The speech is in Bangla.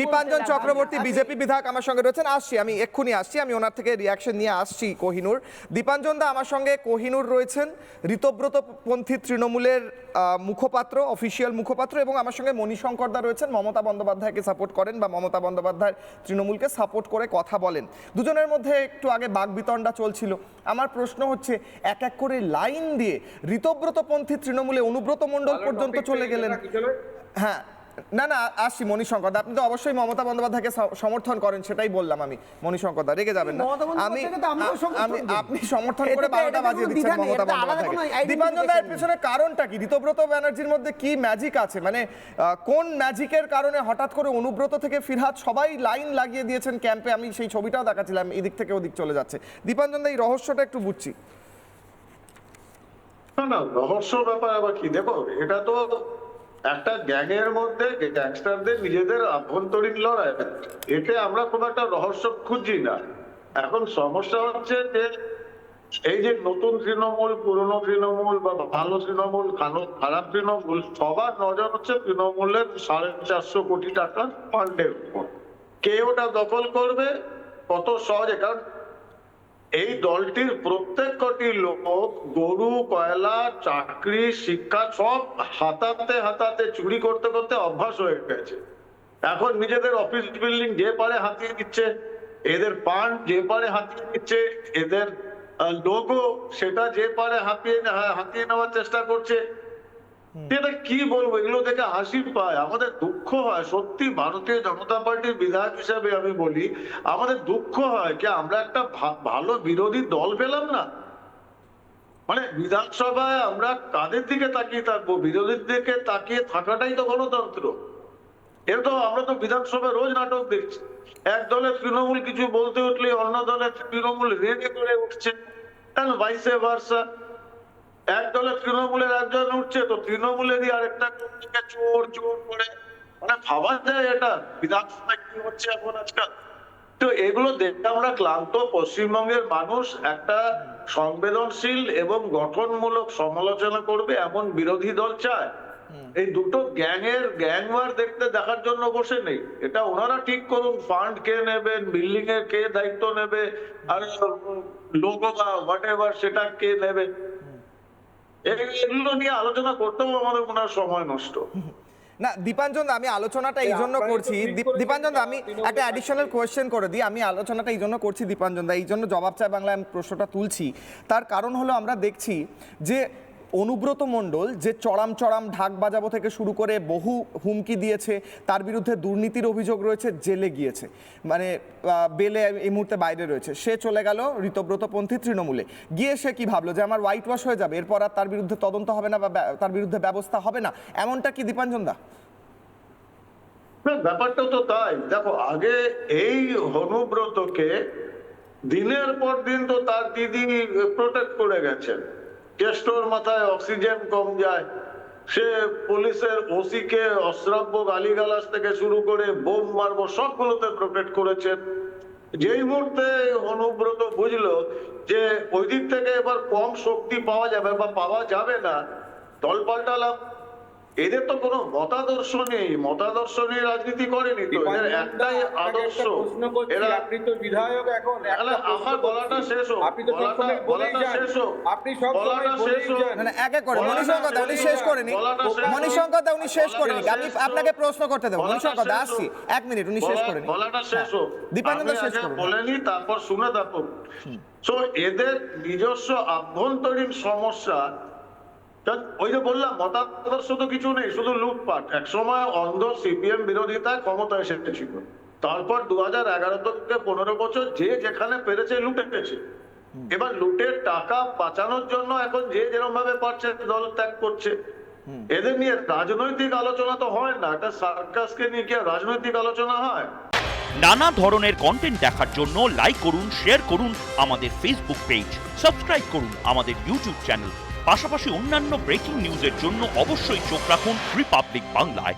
দীপাঞ্জন চক্রবর্তী বিজেপি বিধায়ক আমার সঙ্গে রয়েছেন। আমি এক্ষুনি আসছি, আমি ওনার থেকে রিয়াকশন নিয়ে আসছি। কোহিনুর, দীপাঞ্জন দা আমার সঙ্গে কোহিনুর রয়েছেন, ঋতব্রত পন্থী তৃণমূলের মুখপাত্র, অফিসিয়াল মুখপাত্র, এবং আমার সঙ্গে মণিশঙ্কর দা রয়েছেন, মমতা বন্দ্যোপাধ্যায়কে সাপোর্ট করেন বা মমতা বন্দ্যোপাধ্যায় তৃণমূলকে সাপোর্ট করে কথা বলেন। দুজনের মধ্যে একটু আগে বাকবিতণ্ডা চলছিল। আমার প্রশ্ন হচ্ছে, এক এক করে লাইন দিয়ে ঋতব্রত পন্থী তৃণমূলে অনুব্রত মণ্ডল পর্যন্ত চলে গেলেন। হ্যাঁ, না না, আসছি মণিশঙ্কর দা। আপনি তো অবশ্যই মমতা বন্দ্যোপাধ্যায়কে সমর্থন করেন, সেটাই বললাম আমি। মণিশঙ্কর দা রেগে যাবেন না, আপনি সমর্থন করে 12টা বাজিয়ে দিচ্ছেন মমতা বন্দ্যোপাধ্যায়কে। দীপাঞ্জন দা, এর পেছনে কারণটা কি? ঋতব্রত ব্যানার্জির মধ্যে কি ম্যাজিক আছে? মানে কোন ম্যাজিকের কারণে হঠাৎ করে অনুব্রত থেকে ফিরহাদ সবাই লাইন লাগিয়ে দিয়েছেন ক্যাম্পে? আমি সেই ছবিটাও দেখাচ্ছিলাম, এদিক থেকে ওদিক চলে যাচ্ছে। দীপাঞ্জন দা, এই রহস্যটা একটু বুঝছি না। রহস্য ব্যাপার আবার কি? দেখো, এটা তো একটা গ্যাংয়ের মধ্যে গ্যাংস্টারদের নিজেদের আভ্যন্তরীণ লড়াই। এতে আমরা খুব একটা রহস্য খুঁজছি না। এখন সমস্যা হচ্ছে যে এই যে নতুন তৃণমূল, পুরনো তৃণমূল বা ভালো তৃণমূল, খারাপ তৃণমূল, সবার নজর হচ্ছে তৃণমূলের 450 কোটি টাকা ফান্ডের উপর। কে ওটা দখল করবে কত সহজে? কারণ এই দলটির প্রত্যেক কটি লোক গরু, কয়লা, চাকরি, শিক্ষা সব হাতাতে হাতাতে চুরি করতে করতে অভ্যাস হয়ে গেছে। এখন নিজেদের অফিস বিল্ডিং যে পারে হাতিয়ে দিচ্ছে, এদের পান যে পারে হাতিয়ে দিচ্ছে, এদের লোগো সেটা যে পারে হাতিয়ে নেওয়ার চেষ্টা করছে। এটা কি বলবো, এগুলো দেখে হাসি পায়, আমাদের দুঃখ হয়। সত্যি ভারতীয় জনতা পার্টির বিধায়ক হিসাবে আমি বলি, আমাদের দুঃখ হয় যে আমরা একটা ভালো বিরোধী দল পেলাম না। মানে বিধানসভায় আমরা কাদের দিকে তাকিয়ে থাকবো? বিরোধীর দিকে তাকিয়ে থাকাটাই তো গণতন্ত্র। এর তো আমরা তো বিধানসভায় রোজ নাটক দেখছি। এক দলের তৃণমূল কিছু বলতে উঠলে অন্য দলের তৃণমূল রেগে করে উঠছে, ভাইসে ভার্সা। এক দলের তৃণমূলের একজন উঠছে তো তৃণমূলেরই আরেকটা চোর চোর করে, মানে ভাবা যায় এটা বিধানসভায় কি হচ্ছে এখন আজকাল। তো এগুলো দেখে আমরা ক্লান্ত। পশ্চিমবঙ্গের মানুষ একটা সংবেদনশীল এবং গঠনমূলক সমালোচনা করবে এমন বিরোধী দল চায়। এই দুটো গ্যাংওয়ার দেখার জন্য বসে নেই। এটা ওনারা ঠিক করুন, ফান্ড কে নেবেন, বিল্ডিং এর কে দায়িত্ব নেবে, আর লোগো বা হোয়াট এভার সেটা কে নেবে। এগুলো নিয়ে আলোচনা করতেও আমাদের মনে হয় সময় নষ্ট। না দীপাঞ্জন দা, আমি আলোচনাটা এই জন্য করছি। দীপাঞ্জন দা, আমি একটা অ্যাডিশনাল কোয়েশ্চেন করে দিই। আমি আলোচনাটা এই জন্য করছি দীপাঞ্জন দা, এই জন্য জবাব চাই বাংলায় আমি প্রশ্নটা তুলছি। তার কারণ হলো, আমরা দেখছি যে অনুব্রত মণ্ডল যে চড়াম ঢাক বাজাবো থেকে শুরু করে বহু হুমকি দিয়েছে, তার বিরুদ্ধে দুর্নীতির অভিযোগ রয়েছে, জেলে গিয়েছে, মানে বেলে এই মুহূর্তে বাইরে রয়েছে। সে চলে গেল ঋতব্রতপন্থী তৃণমূলে গিয়ে। সে কি ভাবলো যে আমার হোয়াইট ওয়াশ হয়ে যাবে, এরপর আর তার বিরুদ্ধে তদন্ত হবে না বা তার বিরুদ্ধে ব্যবস্থা হবে না, এমনটা কি দীপাঞ্জন দা? ব্যাপারটা তো তাই। দেখো, আগে এই অনুব্রতকে দিনের পর দিন তো তার দিদি প্রোটেক্ট করে গেছেন। কেষ্টর মাথায় অক্সিজেন কম যায়, সে পুলিশের ওসি কে অশ্রাব্য গালিগালাজ থেকে শুরু করে বোম মারবো সবগুলোতে প্রোটেক্ট করেছেন। যেই মুহূর্তে অনুব্রত বুঝলো যে ওই দিক থেকে এবার কম শক্তি পাওয়া যাবে বা পাওয়া যাবে না, দল পাল্টালাম। এদের তো কোনো মতাদর্শ নেই, মতাদর্শ নিয়ে রাজনীতি করেনি তো, এদের একটাই আদর্শ। এরা আপনি তো বিধায়ক, এখন আমার গলাটা শেষ হোক, আপনি তো গলাটা শেষ হোক, আপনি সব গলাটা শেষ হোক। না এক এক করে মণিশঙ্কর দা, উনি শেষ করেনি। মণিশঙ্কর দা, উনি শেষ করেনি। আমি আপনাকে প্রশ্ন করতে দেব মণিশঙ্কর দা, আসছি 1 মিনিট, উনি শেষ করেনি। গলাটা শেষ হোক, দীপাঞ্জন দা শেষ করুন। বলেনি, তারপর শুনে দেখো। সো এদের নিজস্ব আভ্যন্তরীণ সমস্যা। ওই যে বললাম, মতাদর্শ তো কিছু নেই, শুধু লুটপাট। একসময় অন্ধ সিপিএম বিরোধিতায় ক্ষমতা এসেছিল, তারপর 2011 থেকে 15 বছর যে যেখানে পেরেছে লুটে গেছে। এবার লুটের টাকা বাঁচানোর জন্য এখন যে যেরকম ভাবে পারছে দল ত্যাগ করছে। এদের নিয়ে রাজনৈতিক আলোচনা তো হয় না, একটা সার্কাসকে নিয়ে কি রাজনৈতিক আলোচনা হয়? নানা ধরনের কন্টেন্ট দেখার জন্য লাইক করুন, শেয়ার করুন আমাদের ফেসবুক পেজ, সাবস্ক্রাইব করুন আমাদের ইউটিউব চ্যানেল। পাশাপাশি অন্যান্য ব্রেকিং নিউজের জন্য অবশ্যই চোখ রাখুন রিপাবলিক বাংলায়।